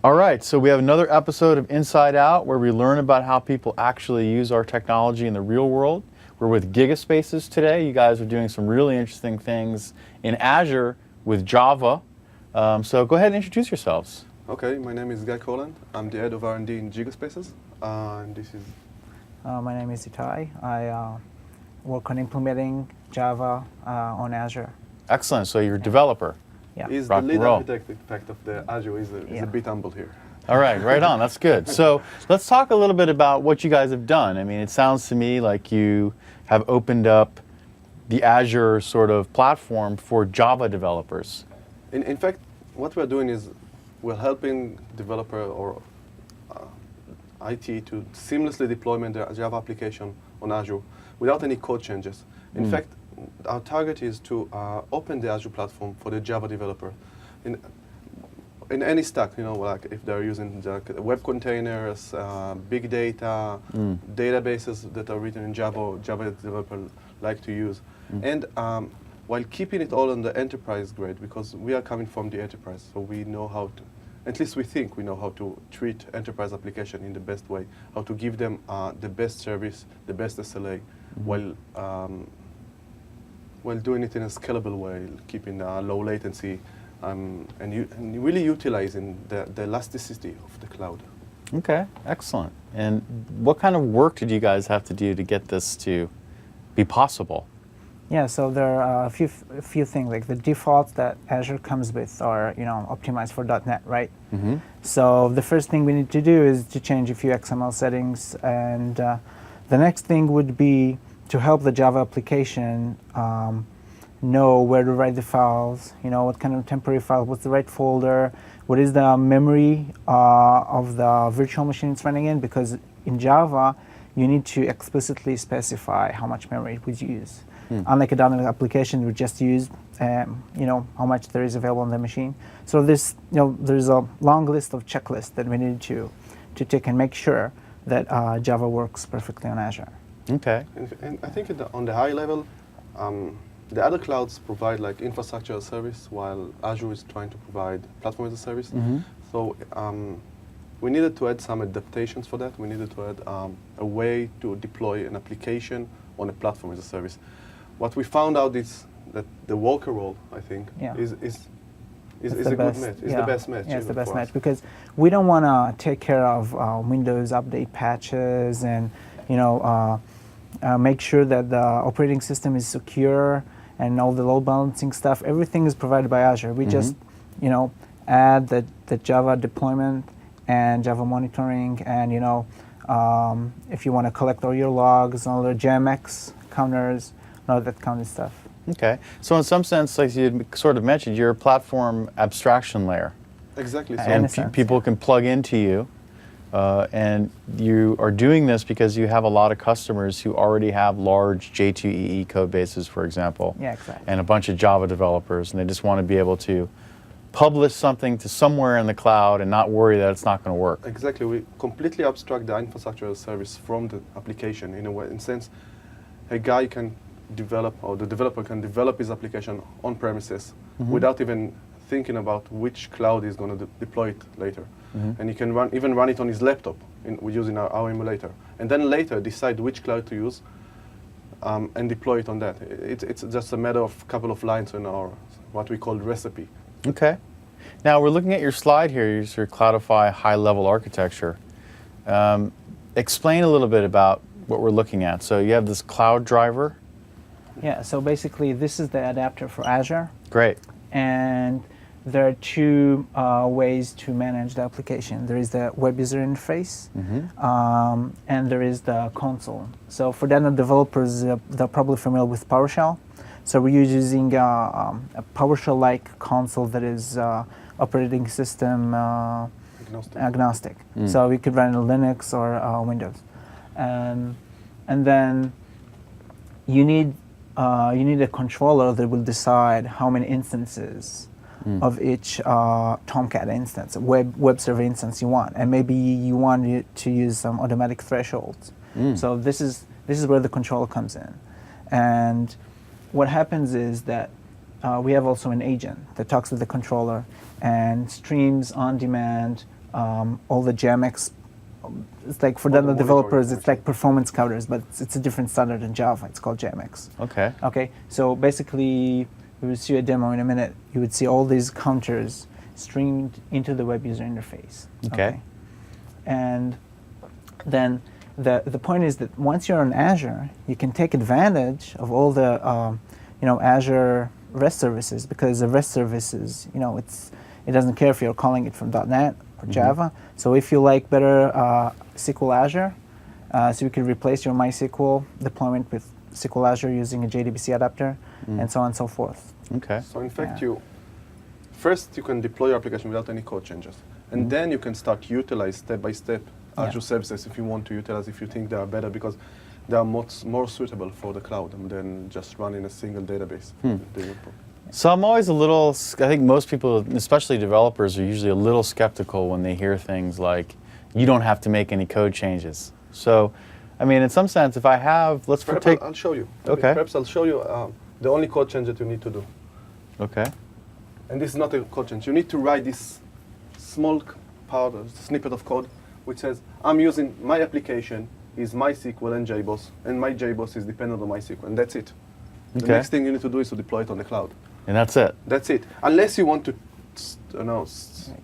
All right, so we have another episode of Inside Out where we learn about how people actually use our technology in the real world. We're with GigaSpaces today. You guys are doing some really interesting things in Azure with Java. So go ahead and introduce yourselves. Okay, my name is Guy Korland. I'm the head of R&D in GigaSpaces. And this is... My name is Itai. I work on implementing Java on Azure. Excellent, so you're a developer. Yeah. He's Rock the and lead roll. architect, in fact, of the Azure. He's a bit humble here. All right on, that's good. So let's talk a little bit about what you guys have done. I mean, it sounds to me like you have opened up the Azure sort of platform for Java developers. In fact, what we're doing is we're helping developer or IT to seamlessly deployment the Java application on Azure without any code changes. In fact, our target is to open the Azure platform for the Java developer. In any stack, like if they're using web containers, big data, databases that are written in Java, Java developers like to use. And while keeping it all on the enterprise grade, because we are coming from the enterprise, so we know how to, at least we think we know how to treat enterprise application in the best way, how to give them the best service, the best SLA, while doing it in a scalable way, keeping low latency, and really utilizing the elasticity of the cloud. Okay, excellent. And what kind of work did you guys have to do to get this to be possible? Yeah, so there are a few things, like the defaults that Azure comes with are optimized for .NET, right? So the first thing we need to do is to change a few XML settings, and the next thing would be to help the Java application know where to write the files, what kind of temporary file, what's the right folder, what is the memory of the virtual machine it's running in, because in Java, you need to explicitly specify how much memory it would use. Unlike a .NET application, we just use how much there is available on the machine. So there's a long list of checklists that we need to take and make sure that Java works perfectly on Azure. Okay. And I think on the high level, the other clouds provide like infrastructure as a service, while Azure is trying to provide platform as a service. So we needed to add some adaptations for that. We needed to add a way to deploy an application on a platform as a service. What we found out is that the worker role, I think, is a good match. It's the best match. Yeah, it's the best match because we don't want to take care of Windows update patches and make sure that the operating system is secure and all the load balancing stuff. Everything is provided by Azure. We just add the Java deployment and Java monitoring, and if you want to collect all your logs, all the JMX counters, all that kind of stuff. Okay, so in some sense, like you sort of mentioned, you're a platform abstraction layer. Exactly. So And people can plug into you, and you are doing this because you have a lot of customers who already have large J2EE code bases, for example. Yeah, exactly. And a bunch of Java developers, and they just want to be able to publish something to somewhere in the cloud and not worry that it's not going to work. Exactly. We completely abstract the infrastructure as a service from the application in a way. In a sense, a guy can develop, or the developer can develop his application on premises without even thinking about which cloud is going to deploy it later. And he can even run it on his laptop using our emulator. And then later decide which cloud to use and deploy it on that. It's just a matter of a couple of lines in our, what we call recipe. Okay. Now we're looking at your slide here, your Cloudify high-level architecture. Explain a little bit about what we're looking at. So you have this cloud driver. Yeah, so basically this is the adapter for Azure. Great. And there are two ways to manage the application. There is the web user interface, and there is the console. So for .NET developers, they're probably familiar with PowerShell. So we're using a PowerShell-like console that is operating system agnostic. So we could run Linux or Windows. And then you need a controller that will decide how many instances of each Tomcat instance, web server instance you want, and maybe you want to use some automatic thresholds. So this is where the controller comes in, and what happens is that we have also an agent that talks with the controller and streams on demand all the JMX. It's like for All the the monitoring developers, it's function. like performance counters, but it's a different standard in Java. It's called JMX. Okay. Okay, so basically, we will see a demo in a minute. You would see all these counters streamed into the web user interface. Okay. And then the point is that once you're on Azure, you can take advantage of all the Azure REST services, because the REST services, it doesn't care if you're calling it from .NET or Java. So if you like better SQL Azure, so you can replace your MySQL deployment with SQL Azure using a JDBC adapter, and so on and so forth. Okay. So in fact, Yeah. first you can deploy your application without any code changes, and then you can start utilize step by step Azure services if you want to utilize, if you think they are better, because they are more suitable for the cloud than just running a single database. So I'm always a little, I think most people, especially developers, are usually a little skeptical when they hear things like, you don't have to make any code changes. So, I mean, in some sense, if I have, let's Perhaps take, I'll show you. Okay. Perhaps I'll show you the only code change that you need to do. okay, And this is not a code change. You need to write this small part, snippet of code, which says, I'm using my application is MySQL and JBoss, and my JBoss is dependent on MySQL, and that's it. The Okay. next thing you need to do is to deploy it on the cloud. and that's it. That's it. Unless you want to,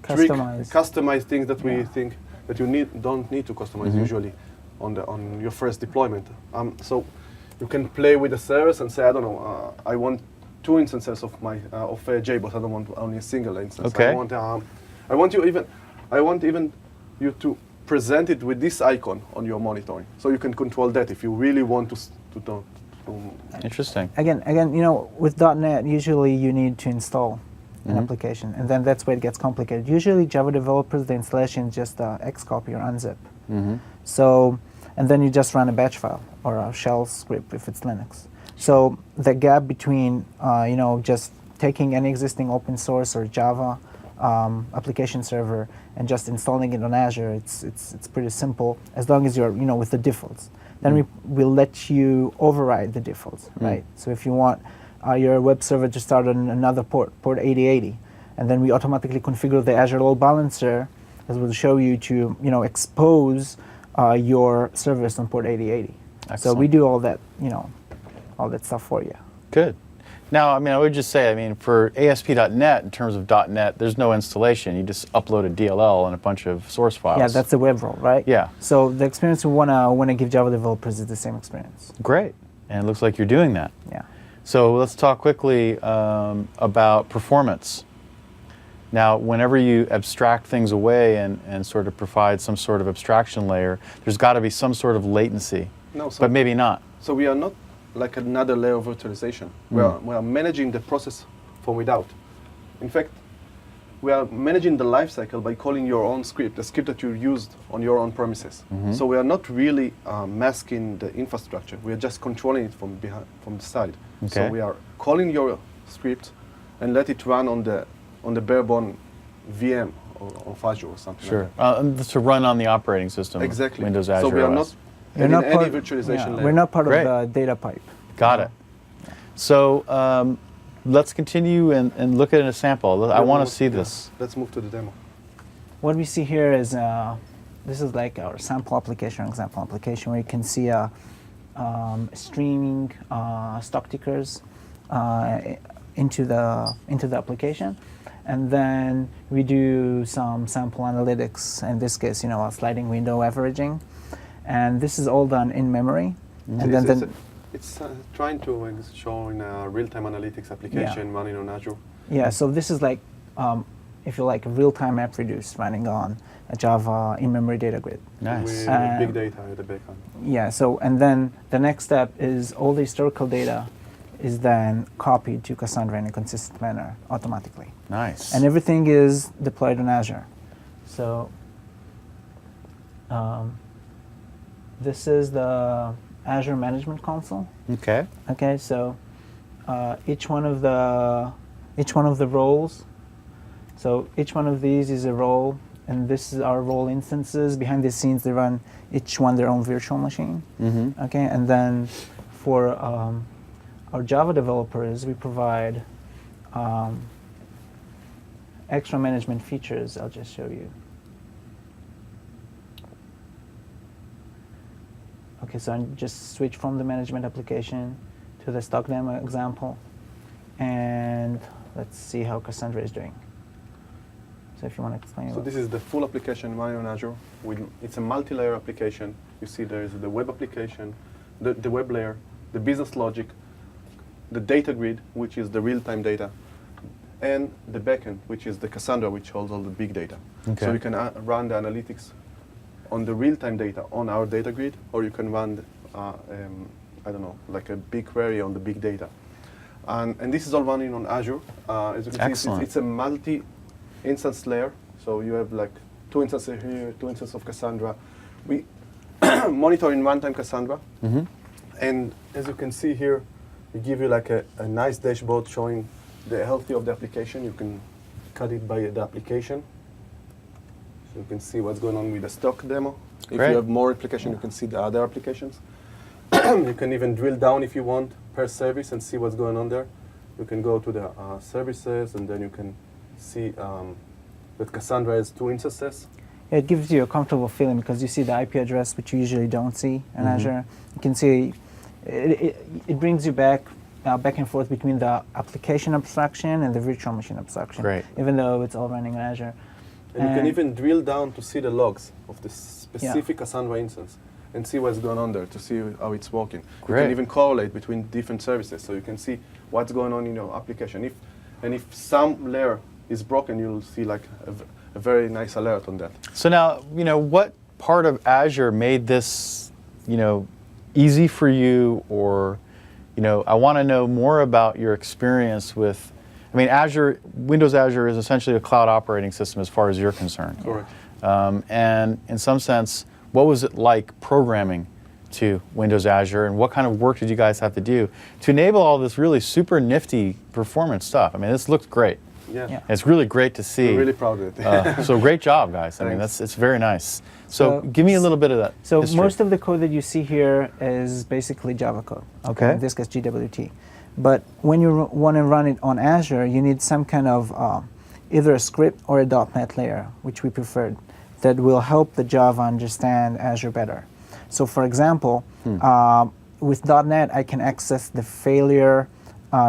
customize things that we Yeah. think that you don't need to customize usually on your first deployment. So you can play with the service and say, I don't know, I want 2 instances of my JBoss. I don't want only a single instance. Okay. I want even you to present it with this icon on your monitoring, so you can control that if you really want to Interesting. Again, with .NET, usually you need to install an application, and then that's where it gets complicated. Usually, Java developers, the installation is just Xcopy or unzip. So, and then you just run a batch file or a shell script if it's Linux. So the gap between, just taking any existing open source or Java application server and just installing it on Azure, it's pretty simple as long as you're with the defaults. Then we'll let you override the defaults, right? So if you want your web server to start on another port 8080, and then we automatically configure the Azure load balancer, as will show you to expose your service on port 8080. So we Excellent. do all that all that stuff for you. Good. Now, I mean, I would just say, for ASP.NET, in terms of .NET, there's no installation. You just upload a DLL and a bunch of source files. Yeah, that's the web role, right? Yeah. So the experience we wanna give Java developers is the same experience. Great. And it looks like you're doing that. Yeah. So let's talk quickly about performance. Now, whenever you abstract things away and sort of provide some sort of abstraction layer, there's got to be some sort of latency, No, so but maybe not. So we are not like another layer of virtualization. We are managing the process from without. In fact, we are managing the lifecycle by calling your own script, the script that you used on your own premises. So we are not really masking the infrastructure. We are just controlling it from behind, from the side. Okay. So we are calling your script and let it run on the bare-bone VM of Azure or something. Sure. Like that. To run on the operating system. Exactly. Windows, Azure So we are OS. not adding any virtualization layer. We're not part Great. of the data pipe. Got it. So let's continue and look at a sample. I want to see this. Let's move to the demo. What we see here is this is like our sample application, or example application, where you can see streaming stock tickers into the application, and then we do some sample analytics. In this case, a sliding window averaging, and this is all done in memory. And then it's trying to show in a real-time analytics application running on Azure. yeah, so this is like, if you like, a real-time MapReduce running on a Java in-memory data grid. Nice. With big data at the backend. Yeah, so, and then the next step is all the historical data is then copied to Cassandra in a consistent manner automatically. Nice. And everything is deployed on Azure. So this is the Azure Management Console. Okay. Okay, so each one of the roles. So each one of these is a role, and this is our role instances. Behind the scenes, they run each one their own virtual machine. Okay, and then for our Java developers, we provide extra management features. I'll just show you. Okay, so I just switch from the management application to the stock demo example, and let's see how Cassandra is doing. So if you want to explain. So this is the full application running on Azure. It's a multi-layer application. You see there is the web application, the web layer, the business logic, the data grid, which is the real-time data, and the backend, which is the Cassandra, which holds all the big data. Okay. So you can run the analytics on the real-time data on our data grid, or you can run, I don't know, like a big query on the big data. And this is all running on Azure. As you can see, it's a multi-instance layer. So you have like 2 instances here, 2 instances of Cassandra. We monitor in runtime Cassandra. Mm-hmm. And as you can see here, we give you like a nice dashboard showing the health of the application. You can cut it by the application. So you can see what's going on with the stock demo. If Great. you have more applications, you can see the other applications. You can even drill down if you want per service and see what's going on there. You can go to the services, and then you can see that Cassandra has 2 instances. It gives you a comfortable feeling because you see the IP address, which you usually don't see in Azure. You can see it brings you back and forth between the application abstraction and the virtual machine abstraction. Great. Even though it's all running in Azure. And you can even drill down to see the logs of the specific Cassandra instance and see what's going on there, to see how it's working. Great. You can even correlate between different services, so you can see what's going on in your application. If some layer is broken, you'll see like a very nice alert on that. So now, what part of Azure made this, easy for you, or, I want to know more about your experience with, Azure, Windows Azure is essentially a cloud operating system as far as you're concerned. Correct. And in some sense, what was it like programming to Windows Azure, and what kind of work did you guys have to do to enable all this really super nifty performance stuff? This looks great. Yeah. It's really great to see. We're really proud of it. So great job, guys. Thanks. It's very nice. So give me a little bit of that. So history. most of the code that you see here is basically Java code. Okay. In this case, GWT. But when you want to run it on Azure, you need some kind of either a script or a .NET layer, which we preferred, that will help the Java understand Azure better. So for example, with .NET, I can access the failure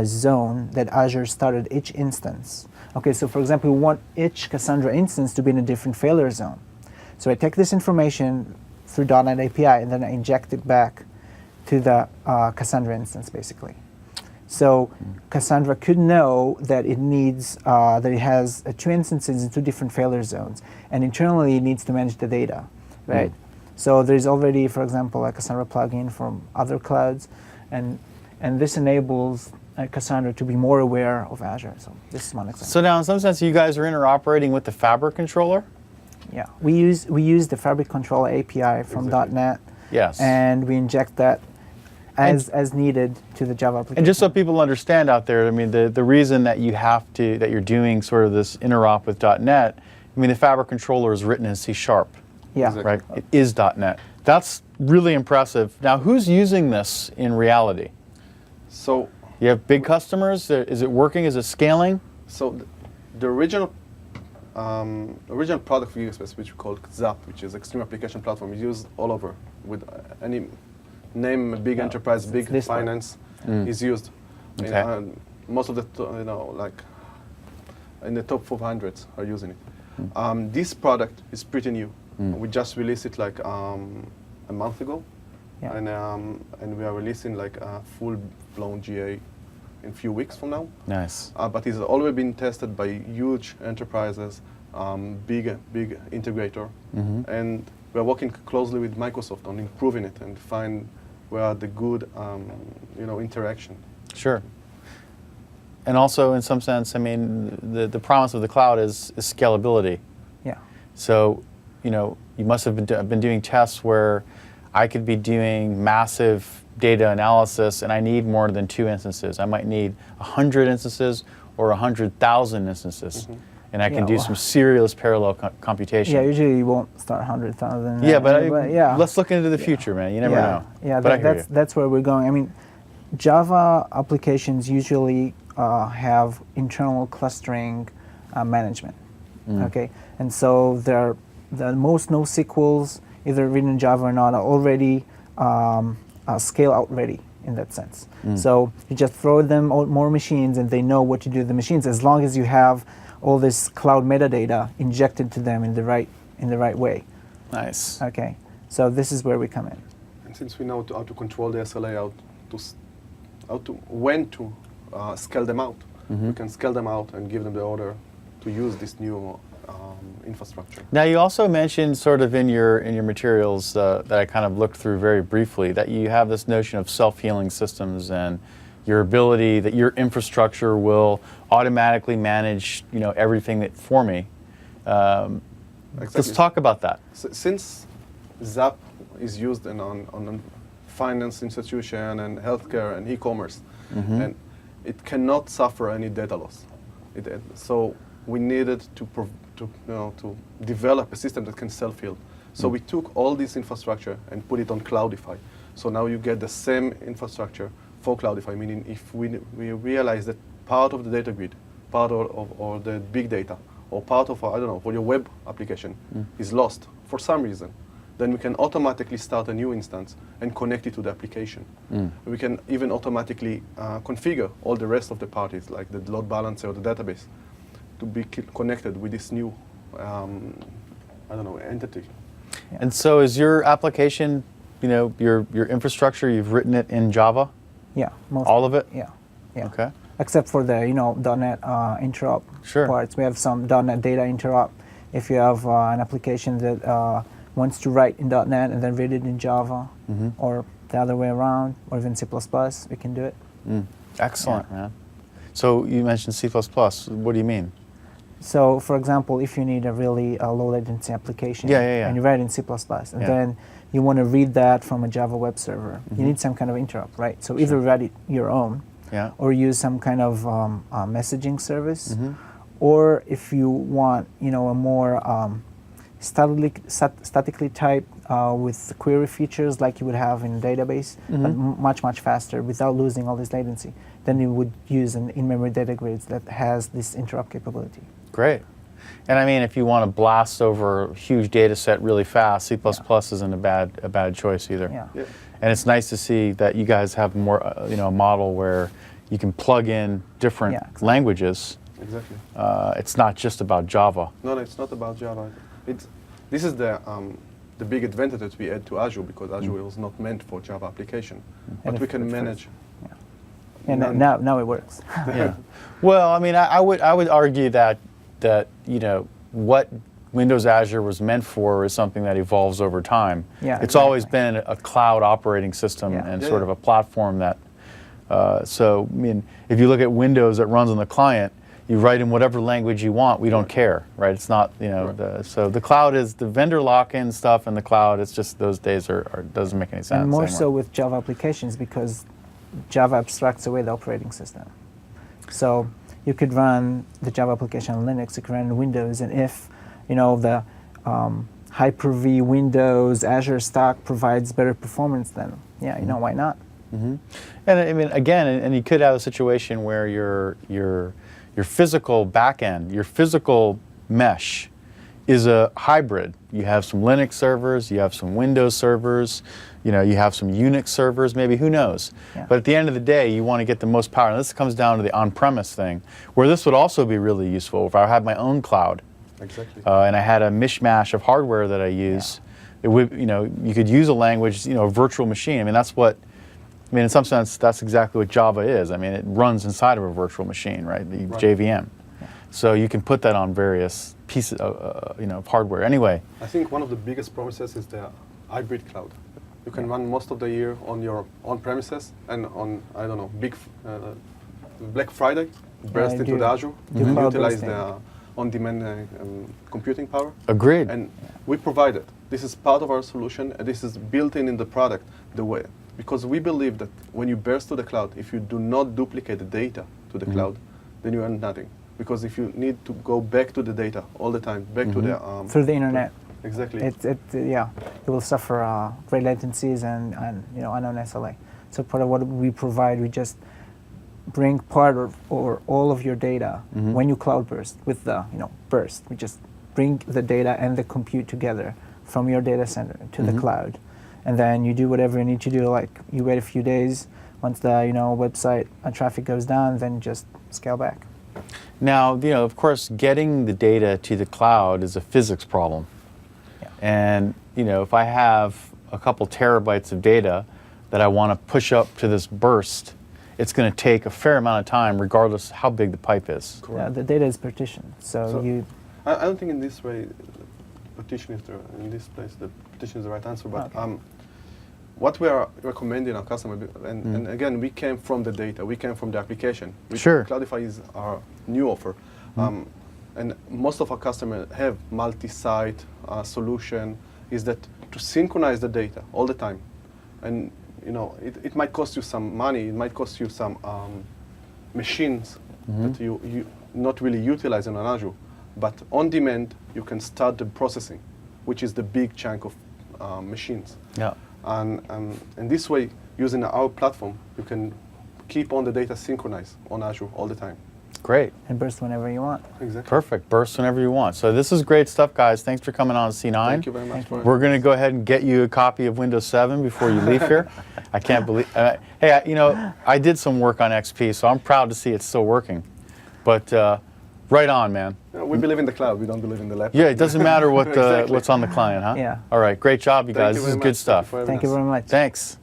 zone that Azure started each instance. Okay, so for example, we want each Cassandra instance to be in a different failure zone. So I take this information through .NET API, and then I inject it back to the Cassandra instance, basically. So Cassandra could know that it needs, that it has 2 instances in 2 different failure zones, and internally it needs to manage the data, right? So there's already, for example, a Cassandra plugin from other clouds, and this enables Cassandra to be more aware of Azure. So this is one example. So now, in some sense, you guys are interoperating with the Fabric controller. Yeah, we use the Fabric Controller API from .NET. Yes. And we inject that as needed to the Java application. And just so people understand out there, the reason that that you're doing sort of this interop with .NET, the Fabric controller is written in C#. Yeah. Exactly. Right? It is .NET. That's really impressive. Now, who's using this in reality? So You have big customers? Is it working? Is it scaling? So the original product for GigaSpaces, which we call XAP, which is Extreme Application Platform, is used all over. With any name, a big enterprise, big finance, is used. Okay. Most of the, like in the top 400 are using it. This product is pretty new. We just released it like a month ago. Yeah. And we are releasing like a full-blown GA in a few weeks from now. Nice. But it's already been tested by huge enterprises, big integrator, and we're working closely with Microsoft on improving it and find where are the good, interaction. Sure. And also, in some sense, the promise of the cloud is scalability. Yeah. So, you must have been doing tests where I could be doing massive data analysis, and I need more than 2 instances. I might need 100 instances or 100,000 instances, and I can do some serious parallel computation. Yeah, usually you won't start 100,000. Yeah, but yeah. let's look into the future, man. You never know. Yeah, but that's where we're going. Java applications usually have internal clustering management. Okay, and so the most NoSQLs, either written in Java or not, are already scale out ready in that sense. So you just throw them more machines and they know what to do with the machines as long as you have all this cloud metadata injected to them in the right way. Nice. Okay, so this is where we come in. And since we know how to control the SLA, when to scale them out, we can scale them out and give them the order to use this new infrastructure. Now, you also mentioned sort of in your materials that I kind of looked through very briefly that you have this notion of self-healing systems and your ability that your infrastructure will automatically manage, everything that for me. Let's talk about that. Since ZAP is used on finance institution and healthcare and e-commerce, and it cannot suffer any data loss. So we needed to develop a system that can self-heal. So we took all this infrastructure and put it on Cloudify. So now you get the same infrastructure for Cloudify, meaning if we realize that part of the data grid, part or the big data, or part of, for your web application is lost for some reason, then we can automatically start a new instance and connect it to the application. We can even automatically configure all the rest of the parties, like the load balancer or the database, to be connected with this new, entity. Yeah. And so is your application, your infrastructure, you've written it in Java? Yeah, All of it? Yeah. Okay. Except for the .NET interop Sure. parts. We have some .NET data interop. If you have an application that wants to write in .NET and then read it in Java, or the other way around, or even C++, we can do it. Excellent, man. So you mentioned C++. What do you mean? So, for example, if you need a really low latency application, Yeah. and you write in C++, and then you want to read that from a Java web server, you need some kind of interop, right? So either write it your own, or use some kind of messaging service, or if you want, a more statically typed with query features like you would have in a database, but much faster without losing all this latency, then you would use an in-memory data grid that has this interop capability. Great. And I mean, if you want to blast over a huge data set really fast, C++ isn't a bad choice either. Yeah. And it's nice to see that you guys have more, a model where you can plug in different languages. Exactly. It's not just about Java. No, it's not about Java. This is the big advantage that we add to Azure, because Azure was not meant for Java application, but we can manage. And now it works. Yeah. Well, I mean, I would argue that what Windows Azure was meant for is something that evolves over time. Yeah, it's always been a cloud operating system and sort of a platform that. So I mean, if you look at Windows that runs on the client, you write in whatever language you want. We don't care, right? It's not, so the cloud is the vendor lock-in stuff, and the cloud. It's just those days doesn't make any sense. And more anymore. so with Java applications, because Java abstracts away the operating system. So you could run the Java application on Linux, you could run on Windows, and if the Hyper-V Windows Azure stack provides better performance, then why not? And I mean, again, and you could have a situation where your physical backend, your physical mesh, is a hybrid. You have some Linux servers, you have some Windows servers, you have some Unix servers, maybe, who knows. Yeah. But at the end of the day, you want to get the most power. And this comes down to the on-premise thing, where this would also be really useful if I had my own cloud. Exactly. And I had a mishmash of hardware that I use. It would, you could use a language, a virtual machine. I mean, in some sense, that's exactly what Java is. I mean, it runs inside of a virtual machine, right? The JVM. Yeah. So you can put that on various pieces of hardware. Anyway. I think one of the biggest promises is the hybrid cloud. You can run most of the year on your on-premises, and on, big Black Friday, burst into the Azure to utilize the on-demand computing power. Agreed. And we provide it. This is part of our solution, and this is built in the product because we believe that when you burst to the cloud, if you do not duplicate the data to the cloud, then you earn nothing. Because if you need to go back to the data all the time, back to the through the internet. Exactly. It will suffer great latencies and unknown SLA. So part of what we provide, we just bring part or all of your data when you cloud burst with the burst. We just bring the data and the compute together from your data center to the cloud, and then you do whatever you need to do. Like you wait a few days. Once the website traffic goes down, then just scale back. Now, of course, getting the data to the cloud is a physics problem. Yeah. And, if I have a couple terabytes of data that I want to push up to this burst, it's going to take a fair amount of time regardless how big the pipe is. Yeah, the data is partitioned. So you... I don't think in this way, partition is in this place, the partition is the right answer, but Okay. what we are recommending our customer, and again, we came from the data, we came from the application. Sure. Cloudify is our new offer. And most of our customers have multi-site solution, is that to synchronize the data all the time. And it might cost you some money, it might cost you some machines that you not really utilizing on Azure. But on demand, you can start the processing, which is the big chunk of machines. Yeah. And this way, using our platform, you can keep on the data synchronized on Azure all the time. Great. And burst whenever you want. Exactly. Perfect. Burst whenever you want. So this is great stuff, guys. Thanks for coming on C9. Thank you very much. We're going to go ahead and get you a copy of Windows 7 before you leave here. I can't believe... hey, I did some work on XP, so I'm proud to see it's still working. But right on, man. We believe in the cloud. We don't believe in the laptop. Yeah, it doesn't matter what Exactly. what's on the client, huh? Yeah. All right. Great job, you guys. This is good stuff. Thank you very much. Thanks.